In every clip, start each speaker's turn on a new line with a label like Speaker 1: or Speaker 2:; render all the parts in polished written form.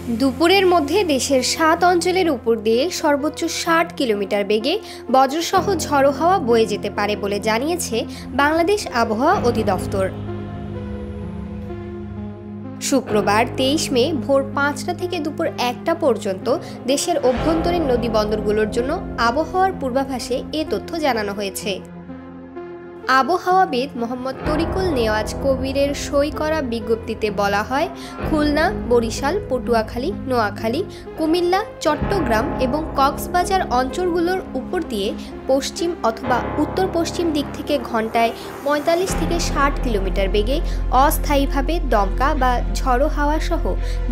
Speaker 1: দুপুরের মধ্যে দেশের ৭ অঞ্চলের উপর দিয়ে সর্বোচ্চ ৬০ কিলোমিটার বেগে বজ্রসহ ঝড়ো হাওয়া বয়ে যেতে পারে বলে জানিয়েছে বাংলাদেশ আবহাওয়া অধিদপ্তর। শুক্রবার ২৩ মে ভোর ৫টা থেকে দুপুর ১টা পর্যন্ত দেশের অভ্যন্তরীণ নদীবন্দরগুলোর জন্য আবহাওয়ার পূর্বাভাসে এ তথ্য জানানো হয়েছে। আবহাওয়াবিদ মোহাম্মদ তরিকুল নেওয়াজ কবিরের সই করা বিজ্ঞপ্তিতে বলা হয়, খুলনা, বরিশাল, পটুয়াখালী, নোয়াখালী, কুমিল্লা, চট্টগ্রাম এবং কক্সবাজার অঞ্চলগুলোর উপর দিয়ে পশ্চিম অথবা উত্তর পশ্চিম দিক থেকে ঘন্টায় ৪৫ থেকে ৬০ কিলোমিটার বেগে অস্থায়ীভাবে দমকা বা ঝড়ো হাওয়া সহ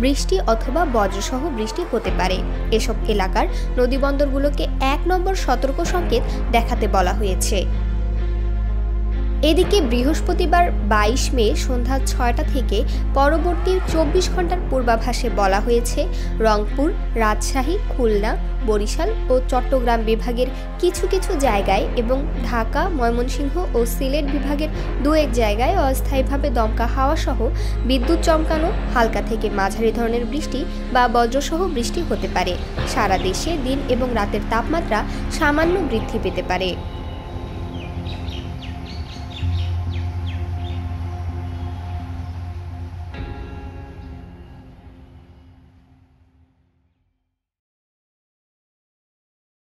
Speaker 1: বৃষ্টি অথবা বজ্রসহ বৃষ্টি হতে পারে। এসব এলাকার নদীবন্দরগুলোকে ১ নম্বর সতর্ক সংকেত দেখাতে বলা হয়েছে। এদিকে বৃহস্পতিবার ২২ মে সন্ধ্যা ৬টা থেকে পরবর্তী ২৪ ঘন্টার পূর্বাভাসে বলা হয়েছে, রংপুর, রাজশাহী, খুলনা, বরিশাল ও চট্টগ্রাম বিভাগের কিছু কিছু জায়গায় এবং ঢাকা, ময়মনসিংহ ও সিলেট বিভাগের দু-এক জায়গায় অস্থায়ীভাবে দমকা হাওয়া সহ বিদ্যুৎ চমকানো, হালকা থেকে মাঝারি ধরনের বৃষ্টি বা বজ্রসহ বৃষ্টি হতে পারে। সারা দেশে দিন এবং রাতের তাপমাত্রা সামান্য বৃদ্ধি পেতে পারে।